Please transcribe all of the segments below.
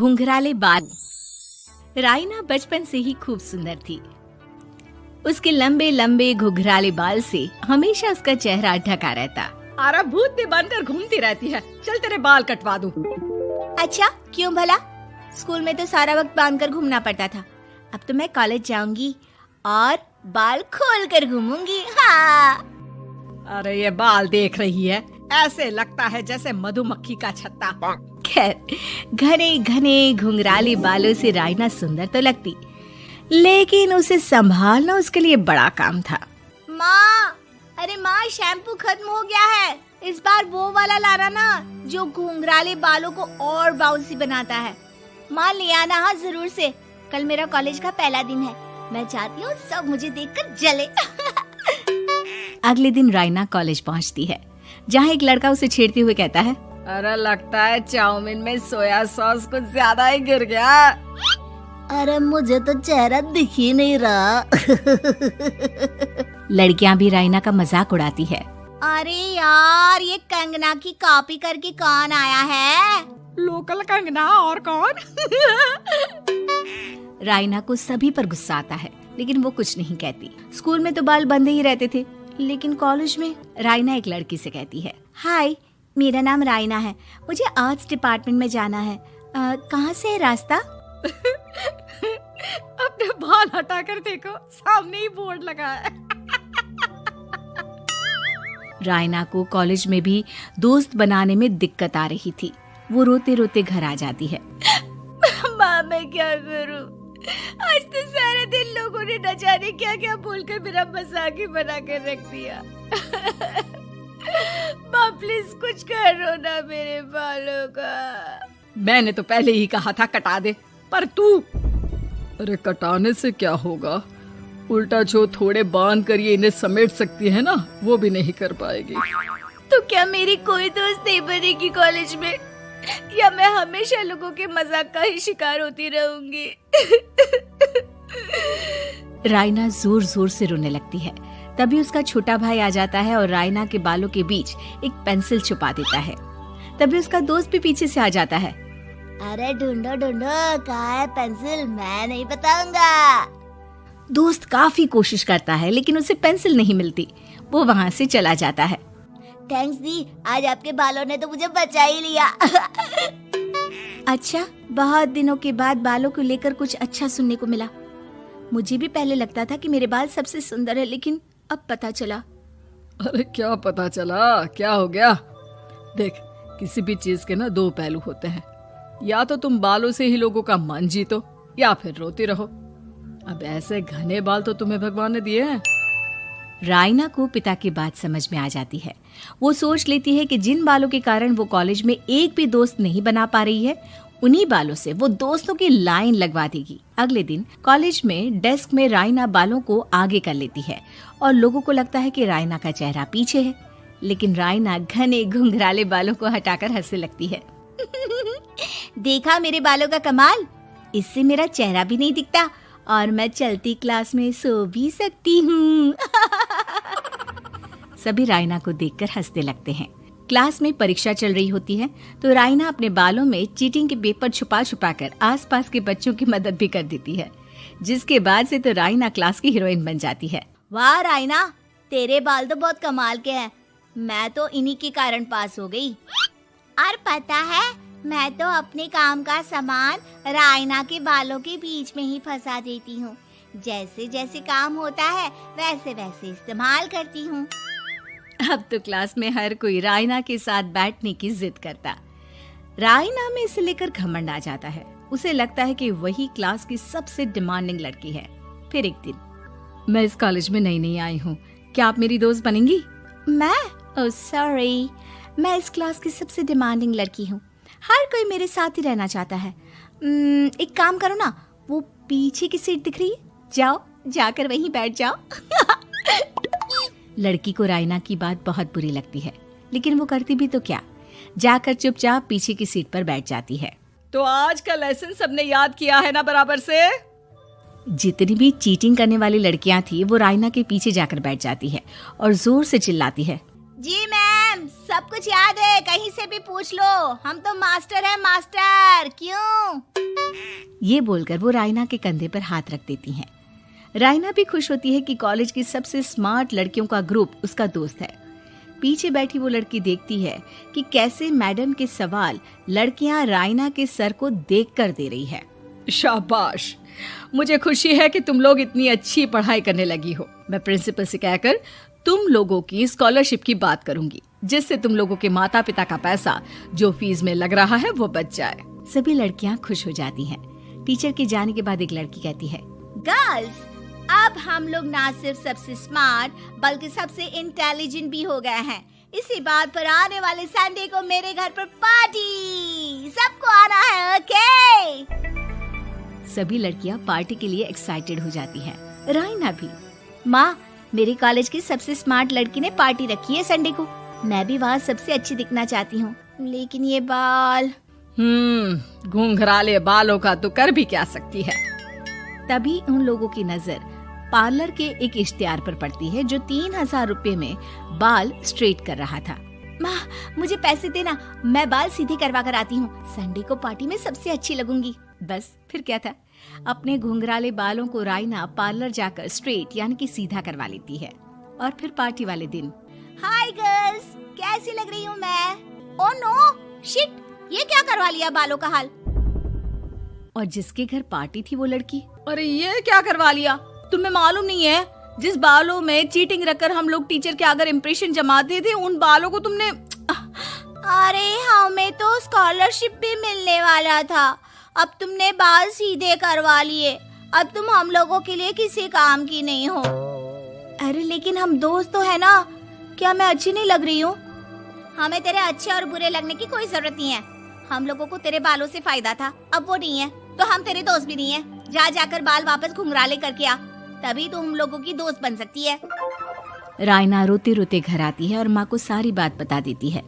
घुंघराले बाल। राइना बचपन से ही खूब सुंदर थी। उसके लंबे लंबे घुंघराले बाल से हमेशा उसका चेहरा ढका रहता। अरे भूतनी बनकर घूमती रहती है, चल तेरे बाल कटवा दूं। अच्छा, क्यों भला? स्कूल में तो सारा वक्त बांधकर घूमना पड़ता था। अब तो मैं कॉलेज जाऊंगी और बाल खोल कर घूमूंगी। हाँ। अरे ये बाल देख रही है, ऐसे लगता है जैसे मधुमक्खी का छत्ता। खैर, घने घने घुंघराले बालों से राइना सुंदर तो लगती, लेकिन उसे संभालना उसके लिए बड़ा काम था। माँ, अरे माँ, शैम्पू खत्म हो गया है। इस बार वो वाला लाना ना, जो घुंघराले बालों को और बाउंसी बनाता है। माँ ले आना, हाँ जरूर से। कल मेरा कॉलेज का पहला दिन है, मैं चाहती हूँ सब मुझे देखकर जले। अगले दिन राइना कॉलेज पहुँचती है, जहाँ एक लड़का उसे छेड़ते हुए कहता है, अरे लगता है चाउमीन में सोया सॉस कुछ ज्यादा ही गिर गया। अरे मुझे तो चेहरा दिख ही नहीं रहा। लड़कियां भी राइना का मजाक उड़ाती है। अरे यार, ये कंगना की कॉपी करके कौन आया है? लोकल कंगना और कौन? राइना को सभी पर गुस्सा आता है, लेकिन वो कुछ नहीं कहती। स्कूल में तो बाल बंधे ही रहते थे, लेकिन कॉलेज में राइना एक लड़की से कहती है, हाय, मेरा नाम राइना है, मुझे आर्ट्स डिपार्टमेंट में जाना है। कहाँ से है रास्ता? अपने बाल हटा कर देखो, सामने ही बोर्ड लगा है। राइना को कॉलेज में भी दोस्त बनाने में दिक्कत आ रही थी। वो रोते रोते घर आ जाती है। माँ, मैं क्या करूं? आज तो सारा दिन लोगों ने न जाने क्या क्या बोलकर मेरा मजाक ही बना कर रख दिया। माँ प्लीज कुछ करो ना मेरे बालों का। मैंने तो पहले ही कहा था कटा दे, पर तू। अरे कटाने से क्या होगा, उल्टा जो थोड़े बांध कर ये इन्हें समेट सकती है ना, वो भी नहीं कर पाएगी। तो क्या मेरी कोई दोस्त नहीं बनेगी कॉलेज में, या मैं हमेशा लोगों के मजाक का ही शिकार होती रहूंगी? राइना जोर जोर से रोने लगती है। तभी उसका छोटा भाई आ जाता है और राइना के बालों के बीच एक पेंसिल छुपा देता है। तभी उसका दोस्त भी पीछे से आ जाता है। अरे ढूंढो ढूंढो, कहाँ है पेंसिल? मैं नहीं बताऊंगा। दोस्त काफी कोशिश करता है, लेकिन उसे पेंसिल नहीं मिलती। वो वहाँ से चला जाता है। थैंक्स दी, आज आपके बालों ने तो मुझे बचा ही लिया। अच्छा, बहुत दिनों के बाद बालों को लेकर कुछ अच्छा सुनने को मिला। मुझे भी पहले लगता था कि मेरे बाल सबसे सुंदर है, लेकिन अब पता चला। अरे क्या पता चला, क्या हो गया? देख, किसी भी चीज के ना दो पहलू होते हैं। या तो तुम बालों से ही लोगों का मन जीतो, या फिर रोती रहो। अब ऐसे घने बाल तो तुम्हें भगवान ने दिए हैं। राइना को पिता की बात समझ में आ जाती है। वो सोच लेती है कि जिन बालों के कारण वो कॉलेज में एक भी दोस्त नहीं बना पा रही है, उन्हीं बालों से वो दोस्तों की लाइन लगवा देगी। अगले दिन कॉलेज में डेस्क में राइना बालों को आगे कर लेती है और लोगों को लगता है कि राइना का चेहरा पीछे है, लेकिन राइना घने घुंघराले बालों को हटाकर हंसने लगती है। देखा मेरे बालों का कमाल, इससे मेरा चेहरा भी नहीं दिखता और मैं चलती क्लास में सो भी सकती हूँ। सभी राइना को देखकर हंसने लगते हैं। क्लास में परीक्षा चल रही होती है, तो राइना अपने बालों में चीटिंग के पेपर छुपा छुपा कर आसपास के बच्चों की मदद भी कर देती है, जिसके बाद से तो राइना क्लास की हीरोइन बन जाती है। वाह राइना, तेरे बाल तो बहुत कमाल के हैं। मैं तो इन्हीं के कारण पास हो गई। और पता है, मैं तो अपने काम का सामान राइना के बालों के बीच में ही फंसा देती हूँ। जैसे जैसे काम होता है वैसे वैसे इस्तेमाल करती हूँ। अब तो क्लास में हर कोई राइना के साथ बैठने की जिद करता। राइना में इसे लेकर घमंड आ जाता है। उसे लगता है कि वही क्लास की सबसे डिमांडिंग लड़की है। फिर एक दिन, मैं इस कॉलेज में नई नई आई हूँ, क्या आप मेरी दोस्त बनेंगी? मैं? ओह सॉरी, मैं इस क्लास की सबसे डिमांडिंग लड़की हूँ। हर कोई मेरे साथ ही रहना चाहता है। एक काम करो ना, वो पीछे की सीट दिख रही है, जाओ, जाकर वहीं बैठ जाओ। लड़की को राइना की बात बहुत बुरी लगती है, लेकिन वो करती भी तो क्या, जाकर चुपचाप पीछे की सीट पर बैठ जाती है। तो आज का लेसन सबने याद किया है ना बराबर से? जितनी भी चीटिंग करने वाली लड़कियां थी, वो राइना के पीछे जाकर बैठ जाती है और जोर से चिल्लाती है, जी मैम, सब कुछ याद है, कहीं से भी पूछ लो, हम तो मास्टर हैं मास्टर। क्यों? ये बोलकर वो रायना के कंधे पर हाथ रख देती हैं। रायना भी खुश होती है कि कॉलेज की सबसे स्मार्ट लड़कियों का ग्रुप उसका दोस्त है। पीछे बैठी वो लड़की देखती है कि कैसे मैडम के सवाल लड़कियां रायना के सर को देखकर दे रही है। शाबाश, मुझे खुशी है कि तुम लोग इतनी अच्छी पढ़ाई करने लगी हो। मैं प्रिंसिपल से कहकर तुम लोगों की स्कॉलरशिप की बात करूंगी, जिससे तुम लोगों के माता पिता का पैसा जो फीस में लग रहा है वो बच जाए। सभी लड़कियां खुश हो जाती हैं। टीचर के जाने के बाद एक लड़की कहती है, गर्ल्स, अब हम लोग ना सिर्फ सबसे स्मार्ट बल्कि सबसे इंटेलिजेंट भी हो गए हैं। इसी बात पर आने वाले संडे को मेरे घर पर पार्टी, सबको आना है, ओके? सभी लड़कियां पार्टी के लिए एक्साइटेड हो जाती हैं। रायना भी। माँ, मेरे कॉलेज की सबसे स्मार्ट लड़की ने पार्टी रखी है संडे को। मैं भी वहाँ सबसे अच्छी दिखना चाहती हूँ, लेकिन ये बाल। घुंघराले बालों का तो कर भी क्या सकती है। तभी उन लोगों की नजर पार्लर के एक इश्तिहार पर पड़ती है जो 3000 रुपए में बाल स्ट्रेट कर रहा था। माँ, मुझे पैसे देना, मैं बाल सीधे करवा कर आती हूँ। संडे को पार्टी में सबसे अच्छी लगूंगी। बस फिर क्या था, अपने घुंघराले बालों को रायना पार्लर जाकर स्ट्रेट यानी कि सीधा करवा लेती है। और फिर पार्टी वाले दिन, हाय गर्ल्स, कैसी लग रही हूँ मैं? ओह नो, शिट, ये क्या करवा लिया बालों का हाल? और जिसके घर पार्टी थी वो लड़की, अरे ये क्या करवा लिया? तुम्हें मालूम नहीं है, जिस बालों में चीटिंग रखकर हम लोग टीचर के अगर इम्प्रेशन जमाते थे, उन बालों को तुमने। अरे हमें तो स्कॉलरशिप भी मिलने वाला था, अब तुमने बाल सीधे करवा लिए। अब तुम हम लोगों के लिए किसी काम की नहीं हो। अरे लेकिन हम दोस्त तो है ना, क्या मैं अच्छी नहीं लग रही हूँ? हमें तेरे अच्छे और बुरे लगने की कोई जरूरत नहीं है। हम लोगों को तेरे बालों से फायदा था, अब वो नहीं है तो हम तेरे दोस्त भी नहीं है। जा जाकर बाल वापस घुंघराले करके आ, तभी तो हम लोगों की दोस्त बन सकती है। रायना रोते रोते घर आती है और माँ को सारी बात बता देती है।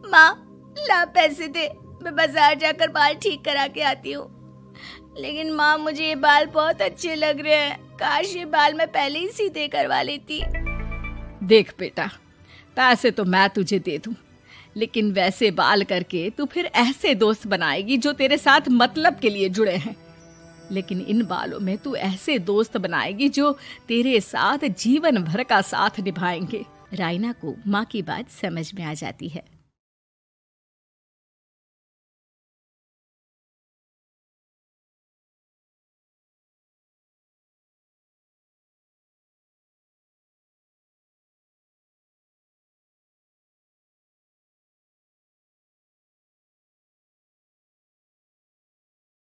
माँ, ला पैसे दे, मैं बाजार जाकर बाल ठीक करा के आती हूँ। लेकिन माँ, मुझे ये बाल बहुत अच्छे लग रहे हैं, काश ये बाल मैं पहले ही सीधे करवा लेती। देख बेटा, पैसे तो मैं तुझे दे दूं, लेकिन वैसे बाल करके तू फिर ऐसे दोस्त बनाएगी जो तेरे साथ मतलब के लिए जुड़े हैं। लेकिन इन बालों में तू ऐसे दोस्त बनाएगी जो तेरे साथ जीवन भर का साथ निभाएंगे। रायना को माँ की बात समझ में आ जाती है।